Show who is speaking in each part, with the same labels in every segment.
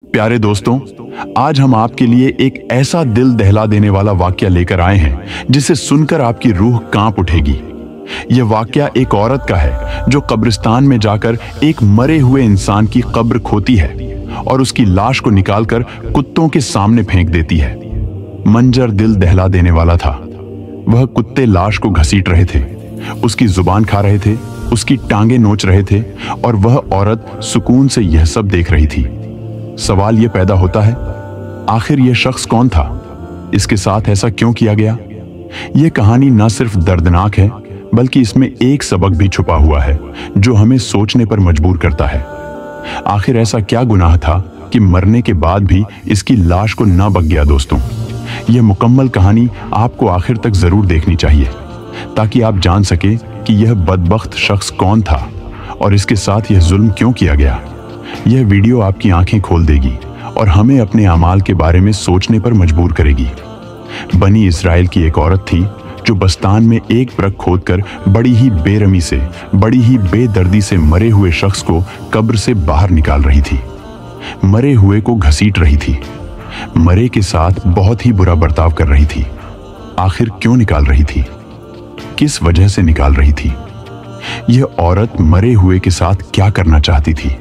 Speaker 1: प्यारे दोस्तों, आज हम आपके लिए एक ऐसा दिल दहला देने वाला वाकया लेकर आए हैं जिसे सुनकर आपकी रूह कांप उठेगी। यह वाकया एक औरत का है जो कब्रिस्तान में जाकर एक मरे हुए इंसान की कब्र खोती है और उसकी लाश को निकालकर कुत्तों के सामने फेंक देती है। मंजर दिल दहला देने वाला था। वह कुत्ते लाश को घसीट रहे थे, उसकी जुबान खा रहे थे, उसकी टांगें नोच रहे थे और वह औरत सुकून से यह सब देख रही थी। सवाल यह पैदा होता है, आखिर यह शख्स कौन था? इसके साथ ऐसा क्यों किया गया? यह कहानी न सिर्फ दर्दनाक है बल्कि इसमें एक सबक भी छुपा हुआ है जो हमें सोचने पर मजबूर करता है। आखिर ऐसा क्या गुनाह था कि मरने के बाद भी इसकी लाश को न बक गया? दोस्तों, यह मुकम्मल कहानी आपको आखिर तक जरूर देखनी चाहिए ताकि आप जान सके कि यह बदबख्त शख्स कौन था और इसके साथ यह जुल्म क्यों किया गया। यह वीडियो आपकी आंखें खोल देगी और हमें अपने अमाल के बारे में सोचने पर मजबूर करेगी। बनी इस्राइल की एक औरत थी जो बस्तान में एक ब्रक खोदकर बड़ी ही बेरहमी से, बड़ी ही बेदर्दी से मरे हुए शख्स को कब्र से बाहर निकाल रही थी। मरे हुए को घसीट रही थी, मरे के साथ बहुत ही बुरा बर्ताव कर रही थी। आखिर क्यों निकाल रही थी? किस वजह से निकाल रही थी? यह औरत मरे हुए के साथ क्या करना चाहती थी?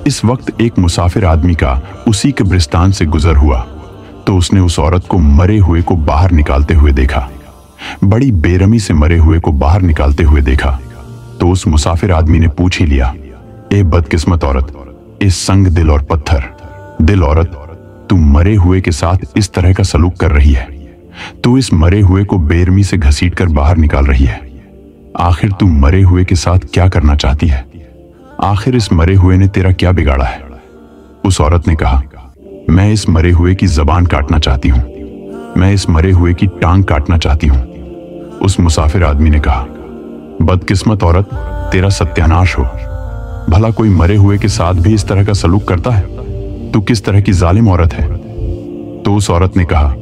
Speaker 1: इस वक्त एक मुसाफिर आदमी का उसी कब्रिस्तान से गुजर हुआ तो उसने उस औरत को मरे हुए को बाहर निकालते हुए देखा। बड़ी बेरहमी से मरे हुए को बाहर निकालते हुए देखा तो उस मुसाफिर आदमी ने पूछ ही लिया, ए बदकिस्मत औरत, ए संग दिल और पत्थर दिल औरत, तू मरे हुए के साथ इस तरह का सलूक कर रही है। तू इस मरे हुए को बेरहमी से घसीटकर बाहर निकाल रही है। आखिर तू मरे हुए के साथ क्या करना चाहती है? आखिर इस मरे हुए ने तेरा क्या बिगाड़ा है? उस औरत ने कहा, मैं इस मरे हुए की जबान काटना चाहती हूं, मैं इस मरे हुए की टांग काटना चाहती हूं। उस मुसाफिर आदमी ने कहा, बदकिस्मत औरत, तेरा सत्यानाश हो। भला कोई मरे हुए के साथ भी इस तरह का सलूक करता है? तू किस तरह की जालिम औरत है? तो उस औरत ने कहा,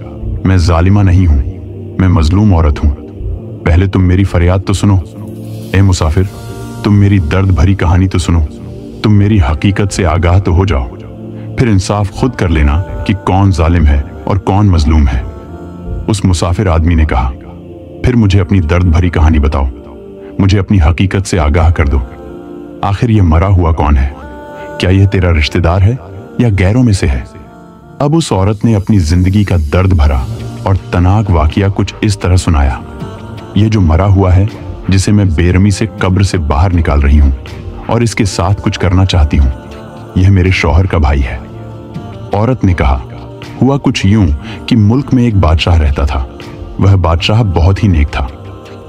Speaker 1: मैं जालिमा नहीं हूं, मैं मजलूम औरत हूं। पहले तुम मेरी फरियाद तो सुनो। ए मुसाफिर, तुम मेरी दर्द भरी कहानी तो सुनो। तुम मेरी हकीकत से आगाह तो हो जाओ, फिर इंसाफ खुद कर लेना कि कौन जालिम है और कौन मजलूम है। उस मुसाफिर आदमी ने कहा, फिर मुझे अपनी दर्द भरी कहानी बताओ, मुझे अपनी हकीकत से आगाह कर दो। आखिर यह मरा हुआ कौन है? क्या यह तेरा रिश्तेदार है या गैरों में से है? अब उस औरत ने अपनी जिंदगी का दर्द भरा और तनाक वाकया कुछ इस तरह सुनाया। यह जो मरा हुआ है, जिसे मैं बेरहमी से कब्र से बाहर निकाल रही हूं और इसके साथ कुछ करना चाहती हूं, यह मेरे शौहर का भाई है। औरत ने कहा, हुआ कुछ यूं कि मुल्क में एक बादशाह रहता था। वह बादशाह बहुत ही नेक था,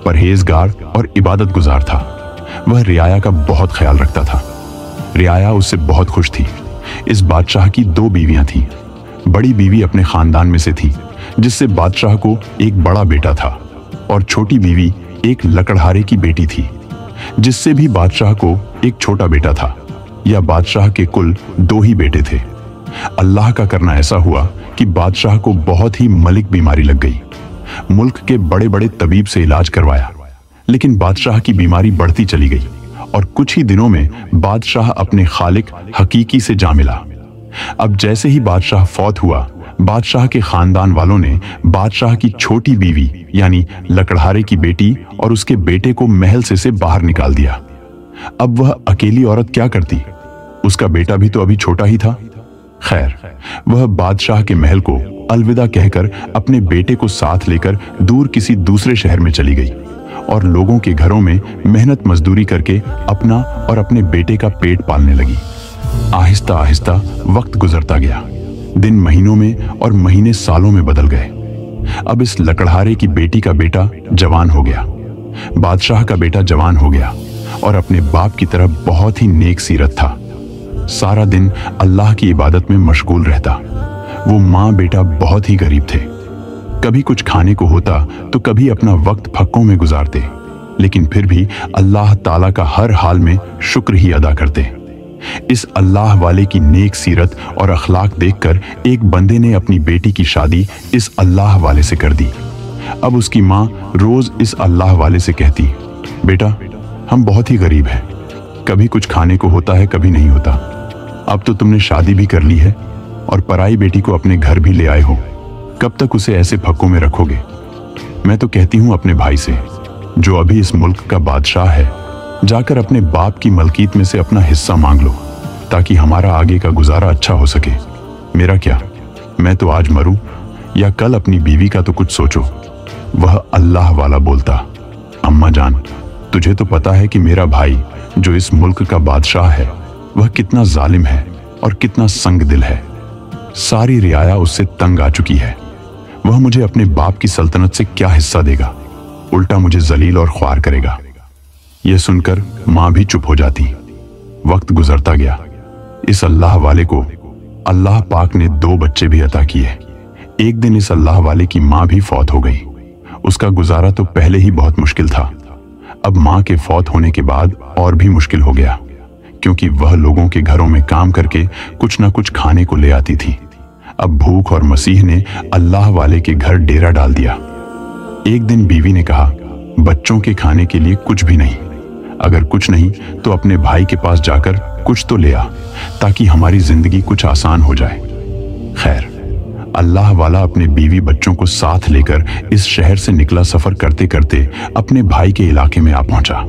Speaker 1: परहेजगार और इबादत गुजार था। वह रियाया का बहुत ख्याल रखता था। रियाया उससे बहुत खुश थी। इस बादशाह की 2 बीवियां थीं। बड़ी बीवी अपने खानदान में से थी, जिससे बादशाह को एक बड़ा बेटा था, और छोटी बीवी एक लकड़हारे की बेटी थी, जिससे भी बादशाह को एक छोटा बेटा था। या बादशाह के कुल 2 ही बेटे थे। अल्लाह का करना ऐसा हुआ कि बादशाह को बहुत ही मलिक बीमारी लग गई। मुल्क के बड़े बड़े तबीब से इलाज करवाया, लेकिन बादशाह की बीमारी बढ़ती चली गई और कुछ ही दिनों में बादशाह अपने खालिक हकीकी से जा मिला। अब जैसे ही बादशाह फौत हुआ, बादशाह के खानदान वालों ने बादशाह की छोटी बीवी यानी लकड़हारे की बेटी और उसके बेटे को महल से बाहर निकाल दिया। अब वह अकेली औरत क्या करती? उसका बेटा भी तो अभी छोटा ही था। खैर, वह बादशाह के महल को अलविदा कहकर अपने बेटे को साथ लेकर दूर किसी दूसरे शहर में चली गई और लोगों के घरों में मेहनत मजदूरी करके अपना और अपने बेटे का पेट पालने लगी। आहिस्ता आहिस्ता वक्त गुजरता गया। दिन महीनों में और महीने सालों में बदल गए। अब इस लकड़हारे की बेटी का बेटा जवान हो गया, बादशाह का बेटा जवान हो गया और अपने बाप की तरह बहुत ही नेक सीरत था। सारा दिन अल्लाह की इबादत में मशगूल रहता। वो माँ बेटा बहुत ही गरीब थे। कभी कुछ खाने को होता तो कभी अपना वक्त फक्कों में गुजारते, लेकिन फिर भी अल्लाह ताला का हर हाल में शुक्र ही अदा करते। इस अल्लाह वाले की नेक सीरत और अखलाक देखकर एक बंदे ने अपनी बेटी की शादी इस अल्लाह वाले से कर दी। अब उसकी माँ रोज इस अल्लाह वाले से कहती, बेटा, हम बहुत ही गरीब हैं, कभी कुछ खाने को होता है, कभी नहीं होता। अब तो तुमने शादी भी कर ली है, और पराई बेटी को अपने घर भी ले आए हो। कब तक उसे ऐसे फक्कों में रखोगे? मैं तो कहती हूँ अपने भाई से, जो अभी इस मुल्क का बादशाह है, जाकर अपने बाप की मलकीत में से अपना हिस्सा मांग लो, ताकि हमारा आगे का गुजारा अच्छा हो सके। मेरा क्या, मैं तो आज मरूं या कल अपनी बीवी का तो कुछ सोचो। वह अल्लाह वाला बोलता, अम्मा जान, तुझे तो पता है कि मेरा भाई जो इस मुल्क का बादशाह है, वह कितना जालिम है और कितना संग दिल है। सारी रियाया उससे तंग आ चुकी है। वह मुझे अपने बाप की सल्तनत से क्या हिस्सा देगा, उल्टा मुझे जलील और ख्वार करेगा। यह सुनकर मां भी चुप हो जाती। वक्त गुजरता गया। इस अल्लाह वाले को अल्लाह पाक ने 2 बच्चे भी अता किए। एक दिन इस अल्लाह वाले की मां भी फौत हो गई। उसका गुजारा तो पहले ही बहुत मुश्किल था, अब मां के फौत होने के बाद और भी मुश्किल हो गया, क्योंकि वह लोगों के घरों में काम करके कुछ ना कुछ खाने को ले आती थी। अब भूख और मसीह ने अल्लाह वाले के घर डेरा डाल दिया। एक दिन बीवी ने कहा, बच्चों के खाने के लिए कुछ भी नहीं, अगर कुछ नहीं तो अपने भाई के पास जाकर कुछ तो ले आ, ताकि हमारी जिंदगी कुछ आसान हो जाए। खैर, अल्लाह वाला अपने बीवी बच्चों को साथ लेकर इस शहर से निकला। सफर करते करते अपने भाई के इलाके में आ पहुंचा।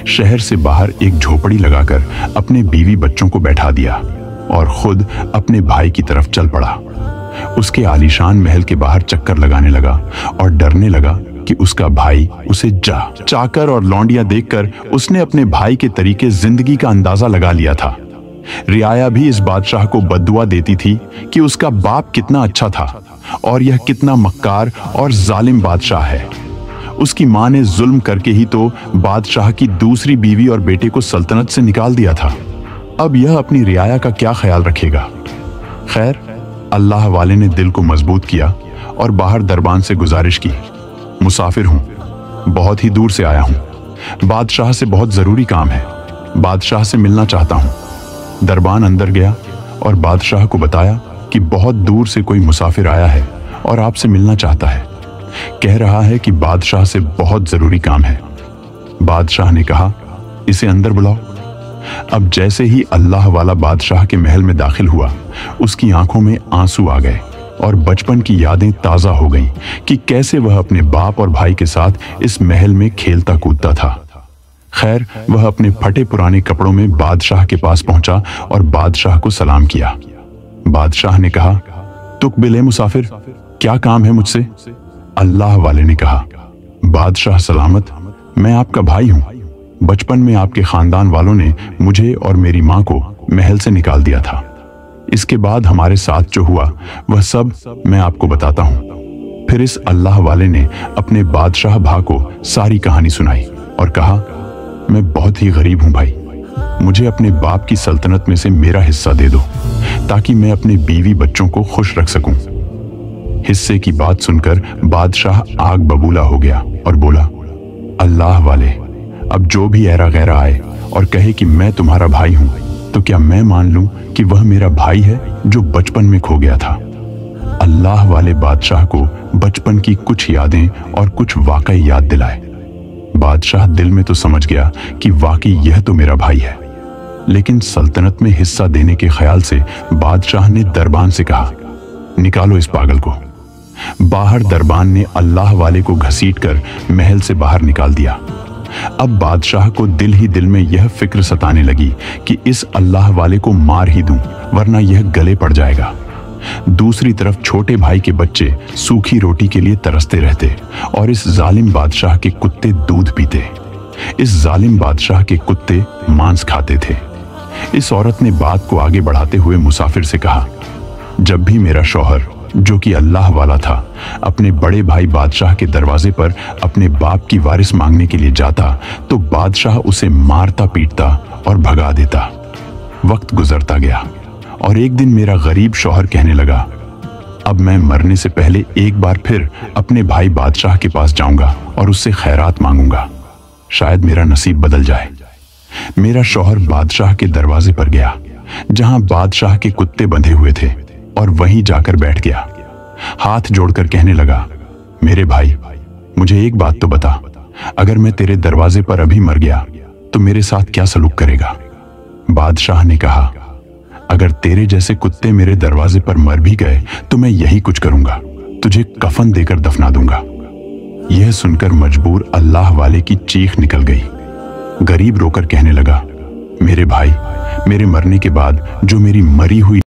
Speaker 1: शहर से बाहर एक झोपड़ी लगाकर अपने बीवी बच्चों को बैठा दिया और खुद अपने भाई की तरफ चल पड़ा। उसके आलीशान महल के बाहर चक्कर लगाने लगा और डरने लगा कि उसका भाई उसे चाकर और लौंडियां देखकर उसने अपने भाई के तरीके जिंदगी का अंदाजा लगा लिया था। रियाया भी इस बादशाह को बद्दुआ देती थी कि उसका बाप कितना अच्छा था और यह कितना मक्कार और जालिम बादशाह है। उसकी मां ने जुल्म करके ही तो बादशाह की दूसरी बीवी और बेटे को सल्तनत से निकाल दिया था। अब यह अपनी रियाया का क्या ख्याल रखेगा? खैर, अल्लाह वाले ने दिल को मजबूत किया और बाहर दरबान से गुजारिश की, मुसाफिर हूं, बहुत ही दूर से आया हूं, बादशाह से बहुत जरूरी काम है, बादशाह से मिलना चाहता हूं। दरबान अंदर गया और बादशाह को बताया कि बहुत दूर से कोई मुसाफिर आया है और आपसे मिलना चाहता है, कह रहा है कि बादशाह से बहुत जरूरी काम है। बादशाह ने कहा, इसे अंदर बुलाओ। अब जैसे ही अल्लाह वाला बादशाह के महल में दाखिल हुआ, उसकी आंखों में आंसू आ गए और बचपन की यादें ताजा हो गईं कि कैसे वह अपने बाप और भाई के साथ इस महल में खेलता कूदता था। खैर, वह अपने फटे पुराने कपड़ों में बादशाह के पास पहुंचा और बादशाह को सलाम किया। बादशाह ने कहा, तुकबिल मुसाफिर, क्या काम है मुझसे? अल्लाह वाले ने कहा, बादशाह सलामत, मैं आपका भाई हूं। बचपन में आपके खानदान वालों ने मुझे और मेरी मां को महल से निकाल दिया था। इसके बाद हमारे साथ जो हुआ वह सब मैं आपको बताता हूं। फिर इस अल्लाह वाले ने अपने बादशाह भा को सारी कहानी सुनाई और कहा, मैं बहुत ही गरीब हूं भाई, मुझे अपने बाप की सल्तनत में से मेरा हिस्सा दे दो, ताकि मैं अपने बीवी बच्चों को खुश रख सकूं। हिस्से की बात सुनकर बादशाह आग बबूला हो गया और बोला, अल्लाह वाले, अब जो भी ऐरा गैरा आए और कहे कि मैं तुम्हारा भाई हूं, तो क्या मैं मान लूं कि वह मेरा भाई है जो बचपन में खो गया था? अल्लाह वाले बादशाह को बचपन की कुछ यादें और कुछ वाकई याद दिलाए। बादशाह दिल में तो समझ गया कि वाकई यह तो मेरा भाई है, लेकिन सल्तनत में हिस्सा देने के ख्याल से बादशाह ने दरबान से कहा, निकालो इस पागल को। बाहर दरबान ने अल्लाह वाले को घसीटकर महल से बाहर निकाल दिया। अब बादशाह को दिल ही दिल में यह फिक्र सताने लगी कि इस अल्लाह वाले को मार ही दूं, वरना यह गले पड़ जाएगा। दूसरी तरफ छोटे भाई के बच्चे सूखी रोटी के लिए तरसते रहते और इस जालिम बादशाह के कुत्ते दूध पीते। इस जालिम बादशाह के कुत्ते मांस खाते थे। इस औरत ने बात को आगे बढ़ाते हुए मुसाफिर से कहा, जब भी मेरा शौहर, जो कि अल्लाह वाला था, अपने बड़े भाई बादशाह के दरवाजे पर अपने बाप की वारिस मांगने के लिए जाता, तो बादशाह उसे मारता पीटता और भगा देता। वक्त गुजरता गया और एक दिन मेरा गरीब शौहर कहने लगा, अब मैं मरने से पहले एक बार फिर अपने भाई बादशाह के पास जाऊंगा और उससे खैरात मांगूंगा, शायद मेरा नसीब बदल जाए। मेरा शौहर बादशाह के दरवाजे पर गया, जहां बादशाह के कुत्ते बंधे हुए थे, और वहीं जाकर बैठ गया। हाथ जोड़कर कहने लगा, मेरे भाई, मुझे एक बात तो बता, अगर मैं तेरे दरवाजे पर अभी मर गया तो मेरे साथ क्या सलूक करेगा? बादशाह ने कहा, अगर तेरे जैसे कुत्ते मेरे दरवाजे पर मर भी गए तो मैं यही कुछ करूंगा, तुझे कफन देकर दफना दूंगा। यह सुनकर मजबूर अल्लाह वाले की चीख निकल गई। गरीब रोकर कहने लगा, मेरे भाई, मेरे मरने के बाद जो मेरी मरी हुई